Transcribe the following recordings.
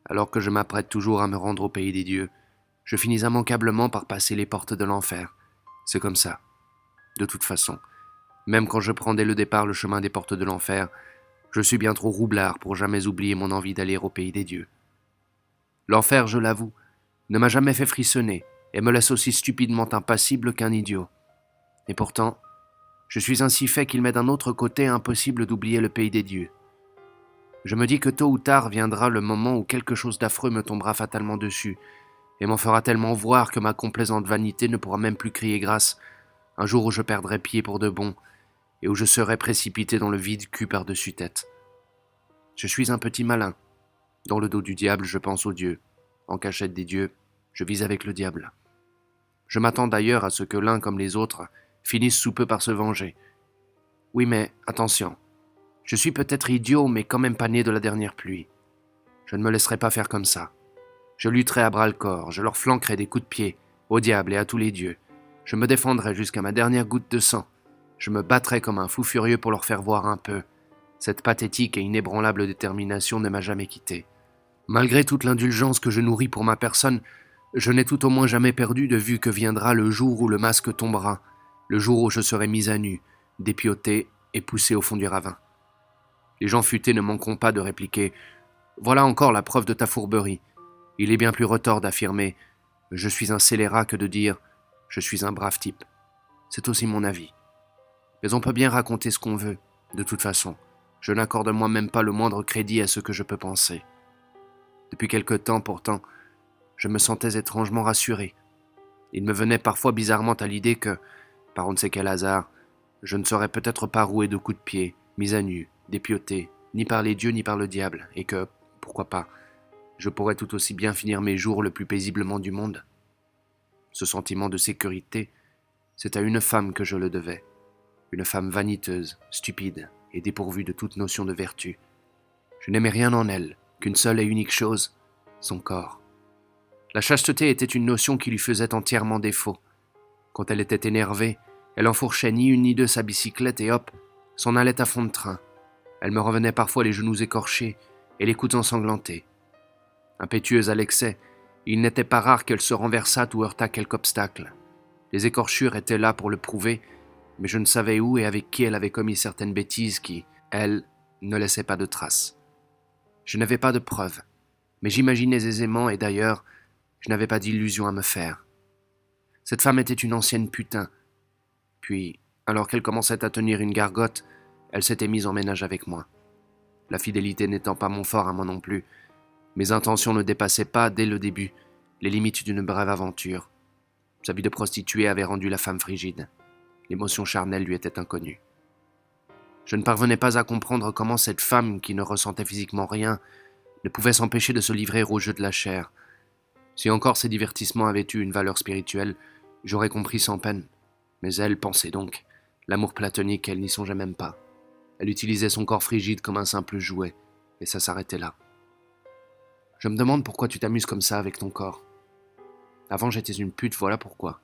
Alors que je m'apprête toujours à me rendre au pays des dieux, je finis immanquablement par passer les portes de l'enfer. C'est comme ça. De toute façon, même quand je prends dès le départ le chemin des portes de l'enfer, je suis bien trop roublard pour jamais oublier mon envie d'aller au pays des dieux. L'enfer, je l'avoue, ne m'a jamais fait frissonner et me laisse aussi stupidement impassible qu'un idiot. Et pourtant, je suis ainsi fait qu'il m'est d'un autre côté impossible d'oublier le pays des dieux. Je me dis que tôt ou tard viendra le moment où quelque chose d'affreux me tombera fatalement dessus, et m'en fera tellement voir que ma complaisante vanité ne pourra même plus crier grâce, un jour où je perdrai pied pour de bon, et où je serai précipité dans le vide cul par-dessus tête. Je suis un petit malin. Dans le dos du diable, je pense aux dieux. En cachette des dieux, je vis avec le diable. Je m'attends d'ailleurs à ce que l'un comme les autres finissent sous peu par se venger. Oui, mais attention. Je suis peut-être idiot, mais quand même pas né de la dernière pluie. Je ne me laisserai pas faire comme ça. Je lutterai à bras-le-corps, je leur flanquerai des coups de pied, au diable et à tous les dieux. Je me défendrai jusqu'à ma dernière goutte de sang. Je me battrai comme un fou furieux pour leur faire voir un peu. Cette pathétique et inébranlable détermination ne m'a jamais quitté. Malgré toute l'indulgence que je nourris pour ma personne, je n'ai tout au moins jamais perdu de vue que viendra le jour où le masque tombera, le jour où je serai mis à nu, dépioté et poussé au fond du ravin. Les gens futés ne manqueront pas de répliquer « Voilà encore la preuve de ta fourberie. Il est bien plus retors d'affirmer « Je suis un scélérat » que de dire « Je suis un brave type ». C'est aussi mon avis. Mais on peut bien raconter ce qu'on veut. De toute façon, je n'accorde moi-même pas le moindre crédit à ce que je peux penser. Depuis quelque temps, pourtant, je me sentais étrangement rassuré. Il me venait parfois bizarrement à l'idée que, par on ne sait quel hasard, je ne serais peut-être pas roué de coups de pied, mis à nu, dépioté, ni par les dieux ni par le diable, et que, pourquoi pas, je pourrais tout aussi bien finir mes jours le plus paisiblement du monde. Ce sentiment de sécurité, c'est à une femme que je le devais. Une femme vaniteuse, stupide et dépourvue de toute notion de vertu. Je n'aimais rien en elle, qu'une seule et unique chose, son corps. La chasteté était une notion qui lui faisait entièrement défaut. Quand elle était énervée, elle enfourchait ni une ni deux sa bicyclette et hop, s'en allait à fond de train. Elle me revenait parfois les genoux écorchés et les coudes ensanglantés. Impétueuse à l'excès, il n'était pas rare qu'elle se renversât ou heurtât quelque obstacle. Les écorchures étaient là pour le prouver, mais je ne savais où et avec qui elle avait commis certaines bêtises qui, elles, ne laissaient pas de traces. Je n'avais pas de preuves, mais j'imaginais aisément et d'ailleurs, je n'avais pas d'illusions à me faire. Cette femme était une ancienne putain. Puis, alors qu'elle commençait à tenir une gargote, elle s'était mise en ménage avec moi. La fidélité n'étant pas mon fort à moi non plus, mes intentions ne dépassaient pas, dès le début, les limites d'une brève aventure. Sa vie de prostituée avait rendu la femme frigide. L'émotion charnelle lui était inconnue. Je ne parvenais pas à comprendre comment cette femme, qui ne ressentait physiquement rien, ne pouvait s'empêcher de se livrer au jeu de la chair. Si encore ces divertissements avaient eu une valeur spirituelle, j'aurais compris sans peine. Mais elle pensait donc. L'amour platonique, elle n'y songeait même pas. Elle utilisait son corps frigide comme un simple jouet, et ça s'arrêtait là. Je me demande pourquoi tu t'amuses comme ça avec ton corps. Avant j'étais une pute, voilà pourquoi.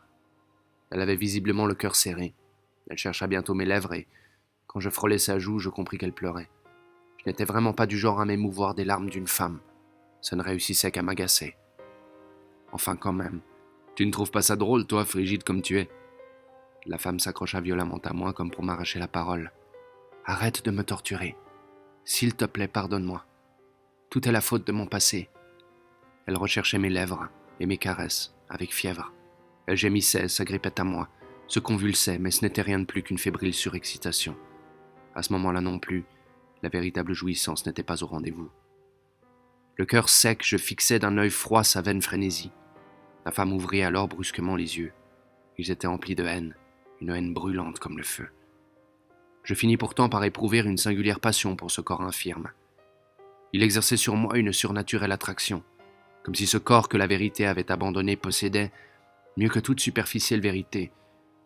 Elle avait visiblement le cœur serré. Elle chercha bientôt mes lèvres et, quand je frôlai sa joue, je compris qu'elle pleurait. Je n'étais vraiment pas du genre à m'émouvoir des larmes d'une femme. Ça ne réussissait qu'à m'agacer. Enfin quand même, tu ne trouves pas ça drôle, toi, frigide comme tu es? La femme s'accrocha violemment à moi comme pour m'arracher la parole. Arrête de me torturer. S'il te plaît, pardonne-moi. Tout est la faute de mon passé. Elle recherchait mes lèvres et mes caresses, avec fièvre. Elle gémissait, s'agrippait à moi, se convulsait, mais ce n'était rien de plus qu'une fébrile surexcitation. À ce moment-là non plus, la véritable jouissance n'était pas au rendez-vous. Le cœur sec, je fixais d'un œil froid sa vaine frénésie. La femme ouvrit alors brusquement les yeux. Ils étaient emplis de haine, une haine brûlante comme le feu. Je finis pourtant par éprouver une singulière passion pour ce corps infirme. Il exerçait sur moi une surnaturelle attraction, comme si ce corps que la vérité avait abandonné possédait, mieux que toute superficielle vérité,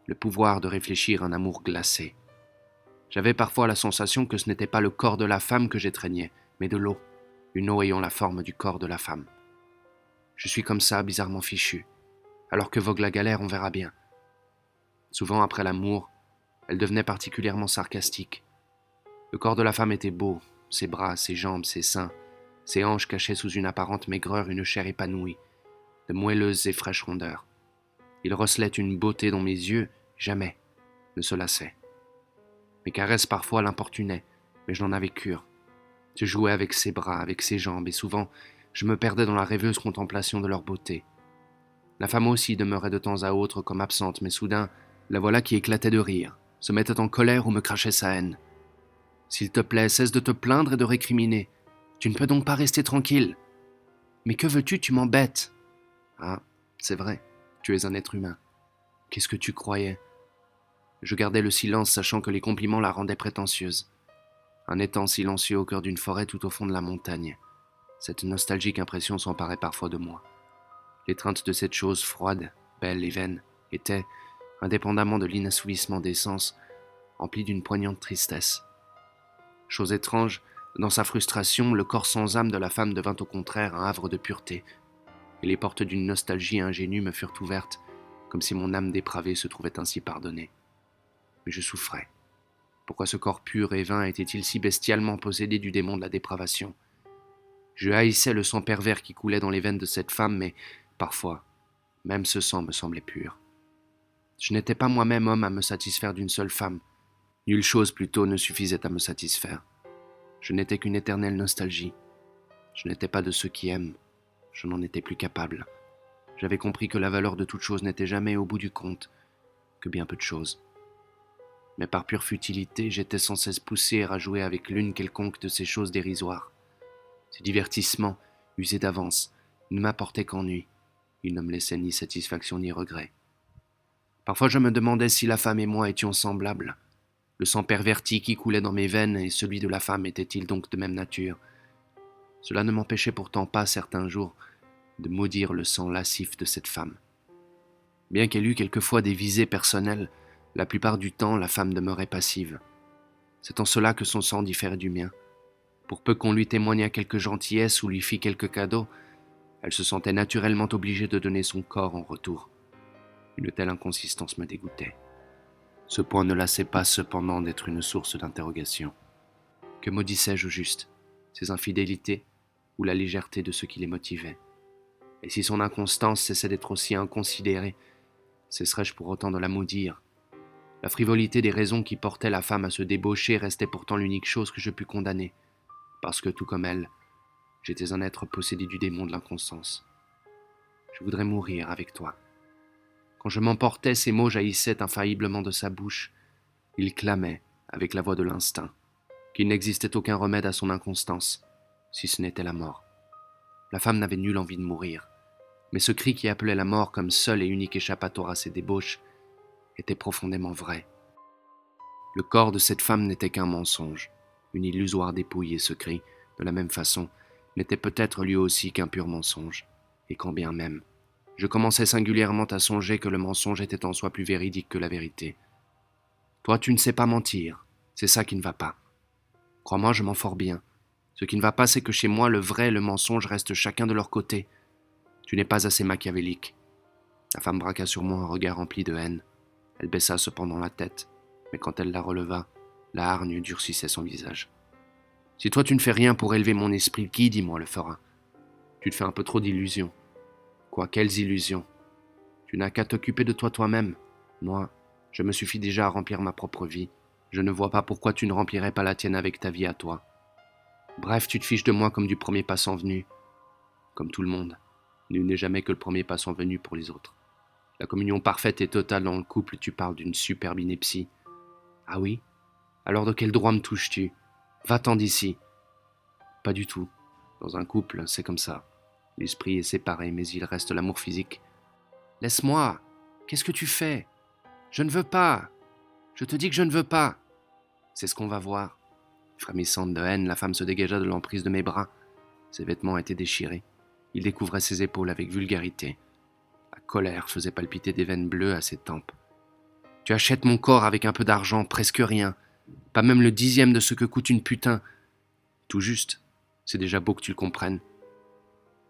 le pouvoir de réfléchir un amour glacé. J'avais parfois la sensation que ce n'était pas le corps de la femme que j'étreignais, mais de l'eau, une eau ayant la forme du corps de la femme. Je suis comme ça, bizarrement fichu. Alors que vogue la galère, on verra bien. Souvent, après l'amour, elle devenait particulièrement sarcastique. Le corps de la femme était beau, ses bras, ses jambes, ses seins. Ses hanches cachaient sous une apparente maigreur une chair épanouie, de moelleuses et fraîches rondeurs. Il recelait une beauté dont mes yeux, jamais, ne se lassaient. Mes caresses parfois l'importunaient, mais je n'en avais cure. Je jouais avec ses bras, avec ses jambes, et souvent, je me perdais dans la rêveuse contemplation de leur beauté. La femme aussi demeurait de temps à autre comme absente, mais soudain, la voilà qui éclatait de rire, se mettait en colère ou me crachait sa haine. « S'il te plaît, cesse de te plaindre et de récriminer. Tu ne peux donc pas rester tranquille. Mais que veux-tu, tu m'embêtes. » Ah, c'est vrai, tu es un être humain. Qu'est-ce que tu croyais ? Je gardais le silence, sachant que les compliments la rendaient prétentieuse. Un étang silencieux au cœur d'une forêt tout au fond de la montagne. Cette nostalgique impression s'emparait parfois de moi. L'étreinte de cette chose froide, belle et vaine, était, indépendamment de l'inassouvissement des sens, emplie d'une poignante tristesse. Chose étrange, dans sa frustration, le corps sans âme de la femme devint au contraire un havre de pureté, et les portes d'une nostalgie ingénue me furent ouvertes, comme si mon âme dépravée se trouvait ainsi pardonnée. Mais je souffrais. Pourquoi ce corps pur et vain était-il si bestialement possédé du démon de la dépravation ? Je haïssais le sang pervers qui coulait dans les veines de cette femme, mais parfois, même ce sang me semblait pur. Je n'étais pas moi-même homme à me satisfaire d'une seule femme. Nulle chose plutôt ne suffisait à me satisfaire. Je n'étais qu'une éternelle nostalgie. Je n'étais pas de ceux qui aiment. Je n'en étais plus capable. J'avais compris que la valeur de toute chose n'était jamais au bout du compte, que bien peu de choses. Mais par pure futilité, j'étais sans cesse poussé à jouer avec l'une quelconque de ces choses dérisoires. Ces divertissements, usés d'avance, ne m'apportaient qu'ennui. Ils ne me laissaient ni satisfaction ni regret. Parfois je me demandais si la femme et moi étions semblables. Le sang perverti qui coulait dans mes veines et celui de la femme étaient-ils donc de même nature ? Cela ne m'empêchait pourtant pas, certains jours, de maudire le sang lascif de cette femme. Bien qu'elle eût quelquefois des visées personnelles, la plupart du temps la femme demeurait passive. C'est en cela que son sang différait du mien. Pour peu qu'on lui témoignât quelque gentillesse ou lui fît quelque cadeau, elle se sentait naturellement obligée de donner son corps en retour. Une telle inconsistance me dégoûtait. Ce point ne lassait pas cependant d'être une source d'interrogation. Que maudissais-je au juste ? Ses infidélités ou la légèreté de ce qui les motivait ? Et si son inconstance cessait d'être aussi inconsidérée, cesserais-je pour autant de la maudire ? La frivolité des raisons qui portaient la femme à se débaucher restait pourtant l'unique chose que je pus condamner, parce que, tout comme elle, j'étais un être possédé du démon de l'inconstance. Je voudrais mourir avec toi. Quand je m'emportais, ces mots jaillissaient infailliblement de sa bouche. Il clamait, avec la voix de l'instinct, qu'il n'existait aucun remède à son inconstance, si ce n'était la mort. La femme n'avait nulle envie de mourir, mais ce cri qui appelait la mort comme seul et unique échappatoire à ses débauches était profondément vrai. Le corps de cette femme n'était qu'un mensonge, une illusoire dépouille, et ce cri, de la même façon, n'était peut-être lui aussi qu'un pur mensonge, et quand bien même, je commençais singulièrement à songer que le mensonge était en soi plus véridique que la vérité. Toi, tu ne sais pas mentir, c'est ça qui ne va pas. Crois-moi, je mens fort bien. Ce qui ne va pas, c'est que chez moi, le vrai et le mensonge restent chacun de leur côté. Tu n'es pas assez machiavélique. La femme braqua sur moi un regard rempli de haine. Elle baissa cependant la tête, mais quand elle la releva, la hargne durcissait son visage. Si toi tu ne fais rien pour élever mon esprit, qui, dis-moi, le fera ? Tu te fais un peu trop d'illusions. Quoi, quelles illusions ? Tu n'as qu'à t'occuper de toi-même. Moi, je me suffis déjà à remplir ma propre vie. Je ne vois pas pourquoi tu ne remplirais pas la tienne avec ta vie à toi. Bref, tu te fiches de moi comme du premier passant venu. Comme tout le monde, nul n'est jamais que le premier passant venu pour les autres. La communion parfaite et totale dans le couple, tu parles d'une superbe ineptie. Ah oui ? Alors de quel droit me touches-tu ? Va-t'en d'ici. Pas du tout. Dans un couple, c'est comme ça. L'esprit est séparé, mais il reste l'amour physique. Laisse-moi. Qu'est-ce que tu fais ? Je ne veux pas. Je te dis que je ne veux pas. C'est ce qu'on va voir. Frémissante de haine, la femme se dégagea de l'emprise de mes bras. Ses vêtements étaient déchirés. Il découvrait ses épaules avec vulgarité. La colère faisait palpiter des veines bleues à ses tempes. Tu achètes mon corps avec un peu d'argent, presque rien. Pas même le 10e de ce que coûte une putain. Tout juste. C'est déjà beau que tu le comprennes.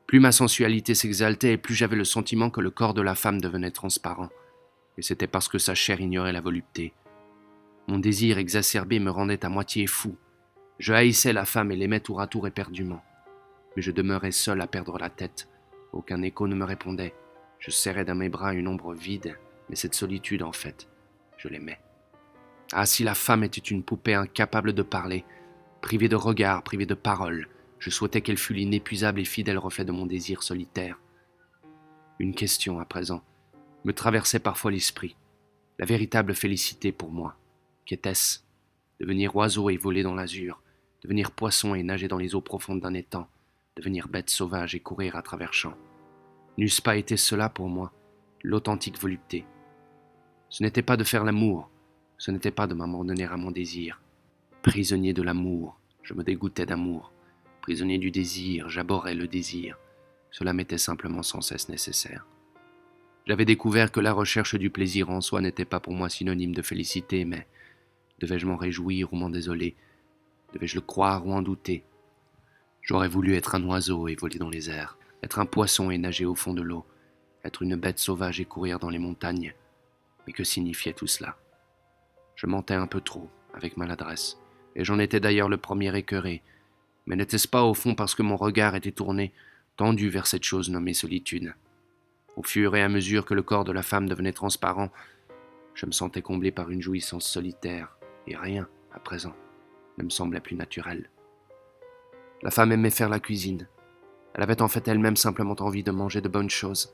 Plus ma sensualité s'exaltait et plus j'avais le sentiment que le corps de la femme devenait transparent. Et c'était parce que sa chair ignorait la volupté. Mon désir exacerbé me rendait à moitié fou. Je haïssais la femme et l'aimais tour à tour éperdument. mais je demeurais seul à perdre la tête. Aucun écho ne me répondait. Je serrais dans mes bras une ombre vide, mais cette solitude, en fait, je l'aimais. Ah, si la femme était une poupée incapable de parler, privée de regard, privée de parole, je souhaitais qu'elle fût l'inépuisable et fidèle reflet de mon désir solitaire. Une question, à présent, me traversait parfois l'esprit. La véritable félicité pour moi. Qu'était-ce? Devenir oiseau et voler dans l'azur, devenir poisson et nager dans les eaux profondes d'un étang, devenir bête sauvage et courir à travers champs. N'eût-ce pas été cela pour moi, l'authentique volupté? Ce n'était pas de faire l'amour, ce n'était pas de m'abandonner à mon désir. Prisonnier de l'amour, je me dégoûtais d'amour. Prisonnier du désir, j'abhorrais le désir. Cela m'était simplement sans cesse nécessaire. J'avais découvert que la recherche du plaisir en soi n'était pas pour moi synonyme de félicité, mais devais-je m'en réjouir ou m'en désoler? Devais-je le croire ou en douter? J'aurais voulu être un oiseau et voler dans les airs, être un poisson et nager au fond de l'eau, être une bête sauvage et courir dans les montagnes. Mais que signifiait tout cela? Je mentais un peu trop, avec maladresse, et j'en étais d'ailleurs le premier écœuré. Mais n'était-ce pas au fond parce que mon regard était tourné, tendu vers cette chose nommée solitude? Au fur et à mesure que le corps de la femme devenait transparent, je me sentais comblé par une jouissance solitaire, et rien, à présent, ne me semblait plus naturel. La femme aimait faire la cuisine. Elle avait en fait elle-même simplement envie de manger de bonnes choses.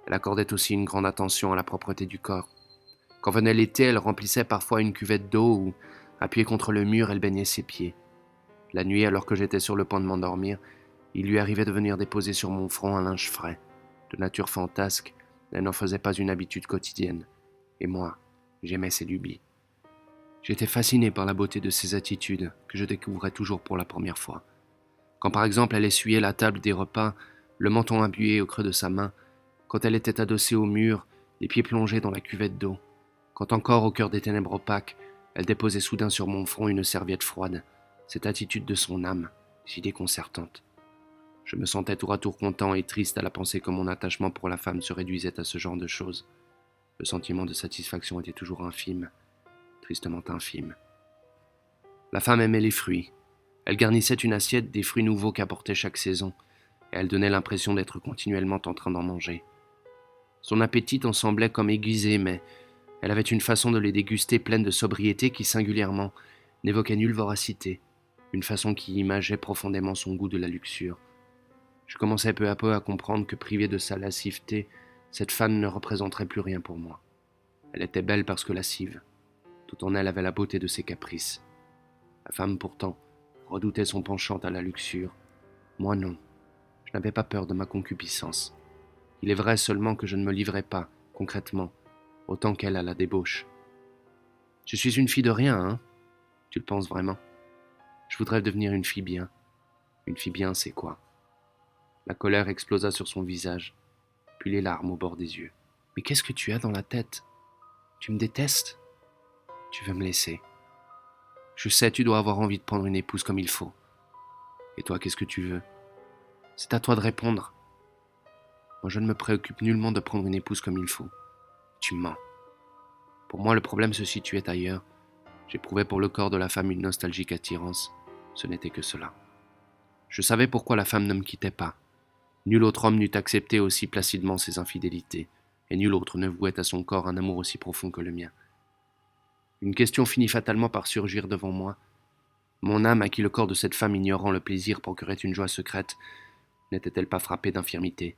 Elle accordait aussi une grande attention à la propreté du corps. Quand venait l'été, elle remplissait parfois une cuvette d'eau où, appuyée contre le mur, elle baignait ses pieds. La nuit, alors que j'étais sur le point de m'endormir, il lui arrivait de venir déposer sur mon front un linge frais. De nature fantasque, elle n'en faisait pas une habitude quotidienne. Et moi, j'aimais ses lubies. J'étais fasciné par la beauté de ses attitudes, que je découvrais toujours pour la première fois. Quand par exemple elle essuyait la table des repas, le menton appuyé au creux de sa main, quand elle était adossée au mur, les pieds plongés dans la cuvette d'eau, quand encore au cœur des ténèbres opaques, elle déposait soudain sur mon front une serviette froide, cette attitude de son âme, si déconcertante. Je me sentais tour à tour content et triste à la pensée que mon attachement pour la femme se réduisait à ce genre de choses. Le sentiment de satisfaction était toujours infime, tristement infime. La femme aimait les fruits. Elle garnissait une assiette des fruits nouveaux qu'apportait chaque saison, et elle donnait l'impression d'être continuellement en train d'en manger. Son appétit en semblait comme aiguisé, mais elle avait une façon de les déguster pleine de sobriété qui, singulièrement, n'évoquait nulle voracité, une façon qui imageait profondément son goût de la luxure. Je commençais peu à peu à comprendre que, privée de sa lasciveté, cette femme ne représenterait plus rien pour moi. Elle était belle parce que lascive. Tout en elle avait la beauté de ses caprices. La femme, pourtant, redoutait son penchant à la luxure. Moi non. Je n'avais pas peur de ma concupiscence. Il est vrai seulement que je ne me livrais pas, concrètement, autant qu'elle à la débauche. Je suis une fille de rien, hein? Tu le penses vraiment? Je voudrais devenir une fille bien. Une fille bien, c'est quoi? La colère explosa sur son visage, puis les larmes au bord des yeux. Mais qu'est-ce que tu as dans la tête? Tu me détestes? Tu veux me laisser? Je sais, tu dois avoir envie de prendre une épouse comme il faut. Et toi, qu'est-ce que tu veux? C'est à toi de répondre. Moi, je ne me préoccupe nullement de prendre une épouse comme il faut. Tu mens. Pour moi, le problème se situait ailleurs. J'éprouvais pour le corps de la femme une nostalgique attirance. Ce n'était que cela. Je savais pourquoi la femme ne me quittait pas. Nul autre homme n'eût accepté aussi placidement ses infidélités, et nul autre ne vouait à son corps un amour aussi profond que le mien. Une question finit fatalement par surgir devant moi. Mon âme, à qui le corps de cette femme ignorant le plaisir procurait une joie secrète, n'était-elle pas frappée d'infirmité?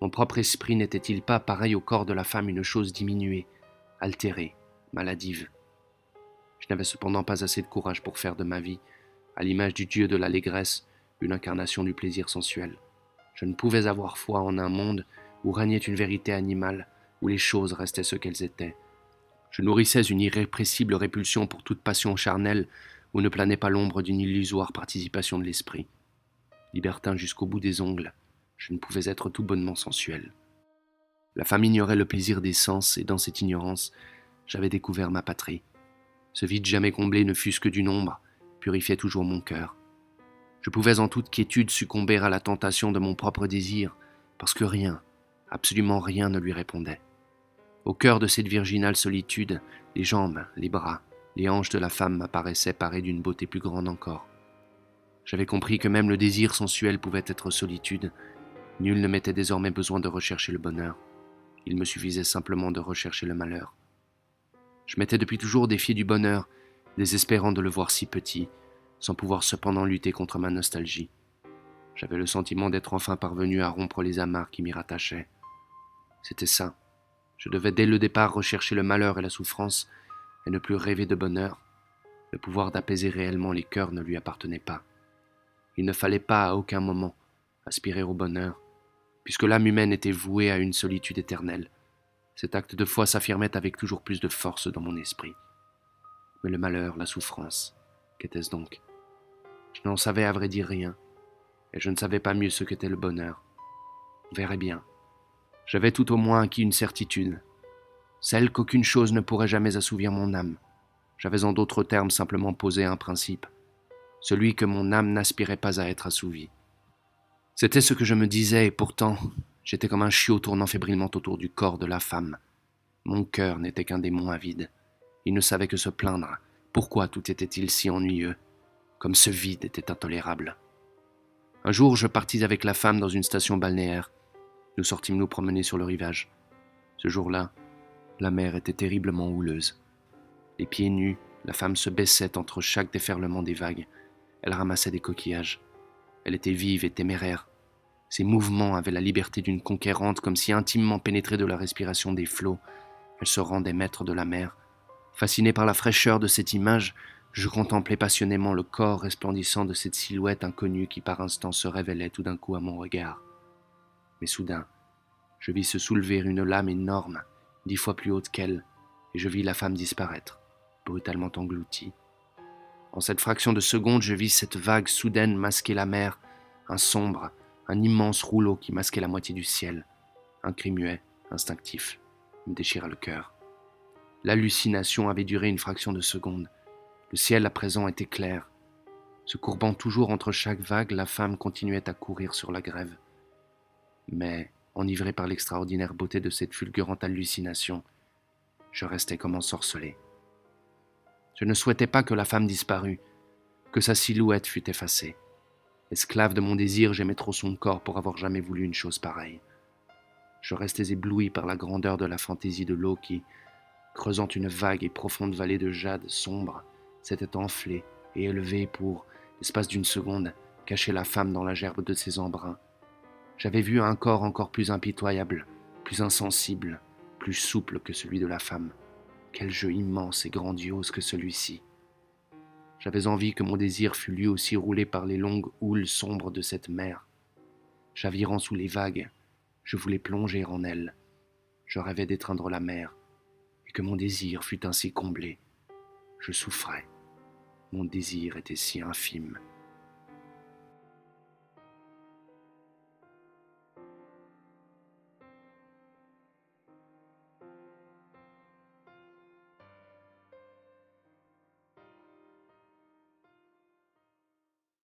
Mon propre esprit n'était-il pas, pareil au corps de la femme, une chose diminuée, altérée, maladive? Je n'avais cependant pas assez de courage pour faire de ma vie, à l'image du dieu de l'allégresse, une incarnation du plaisir sensuel. Je ne pouvais avoir foi en un monde où régnait une vérité animale, où les choses restaient ce qu'elles étaient. Je nourrissais une irrépressible répulsion pour toute passion charnelle, où ne planait pas l'ombre d'une illusoire participation de l'esprit. Libertin jusqu'au bout des ongles, je ne pouvais être tout bonnement sensuel. La femme ignorait le plaisir des sens, et dans cette ignorance, j'avais découvert ma patrie. Ce vide jamais comblé, ne fût-ce que d'une ombre, purifiait toujours mon cœur. Je pouvais en toute quiétude succomber à la tentation de mon propre désir, parce que rien, absolument rien ne lui répondait. Au cœur de cette virginale solitude, les jambes, les bras, les hanches de la femme m'apparaissaient parées d'une beauté plus grande encore. J'avais compris que même le désir sensuel pouvait être solitude. Nul ne m'était désormais besoin de rechercher le bonheur. Il me suffisait simplement de rechercher le malheur. Je m'étais depuis toujours défié du bonheur, désespérant de le voir si petit, sans pouvoir cependant lutter contre ma nostalgie. J'avais le sentiment d'être enfin parvenu à rompre les amarres qui m'y rattachaient. C'était ça. Je devais dès le départ rechercher le malheur et la souffrance, et ne plus rêver de bonheur. Le pouvoir d'apaiser réellement les cœurs ne lui appartenait pas. Il ne fallait pas à aucun moment aspirer au bonheur, puisque l'âme humaine était vouée à une solitude éternelle. Cet acte de foi s'affirmait avec toujours plus de force dans mon esprit. Mais le malheur, la souffrance, qu'était-ce donc? Je n'en savais à vrai dire rien, et je ne savais pas mieux ce qu'était le bonheur. On verrait bien. J'avais tout au moins acquis une certitude, celle qu'aucune chose ne pourrait jamais assouvir mon âme. J'avais en d'autres termes simplement posé un principe, celui que mon âme n'aspirait pas à être assouvie. C'était ce que je me disais, et pourtant, j'étais comme un chiot tournant fébrilement autour du corps de la femme. Mon cœur n'était qu'un démon avide. Il ne savait que se plaindre. Pourquoi tout était-il si ennuyeux? Comme ce vide était intolérable. Un jour, je partis avec la femme dans une station balnéaire. Nous sortîmes nous promener sur le rivage. Ce jour-là, la mer était terriblement houleuse. Les pieds nus, la femme se baissait entre chaque déferlement des vagues. Elle ramassait des coquillages. Elle était vive et téméraire. Ses mouvements avaient la liberté d'une conquérante, comme si intimement pénétrée de la respiration des flots, elle se rendait maître de la mer. Fasciné par la fraîcheur de cette image, je contemplais passionnément le corps resplendissant de cette silhouette inconnue qui par instants se révélait tout d'un coup à mon regard. Mais soudain, je vis se soulever une lame énorme, 10 fois plus haute qu'elle, et je vis la femme disparaître, brutalement engloutie. En cette fraction de seconde, je vis cette vague soudaine masquer la mer, un immense rouleau qui masquait la moitié du ciel. Un cri muet, instinctif, me déchira le cœur. L'hallucination avait duré une fraction de seconde. Le ciel à présent était clair. Se courbant toujours entre chaque vague, la femme continuait à courir sur la grève. Mais, enivré par l'extraordinaire beauté de cette fulgurante hallucination, je restais comme ensorcelé. Je ne souhaitais pas que la femme disparût, que sa silhouette fût effacée. Esclave de mon désir, j'aimais trop son corps pour avoir jamais voulu une chose pareille. Je restais ébloui par la grandeur de la fantaisie de l'eau qui, creusant une vague et profonde vallée de jade sombre, s'était enflée et élevée pour, l'espace d'une seconde, cacher la femme dans la gerbe de ses embruns. J'avais vu un corps encore plus impitoyable, plus insensible, plus souple que celui de la femme. Quel jeu immense et grandiose que celui-ci! J'avais envie que mon désir fût lui aussi roulé par les longues houles sombres de cette mer. Chavirant sous les vagues, je voulais plonger en elle. Je rêvais d'étreindre la mer, et que mon désir fût ainsi comblé. Je souffrais. Mon désir était si infime.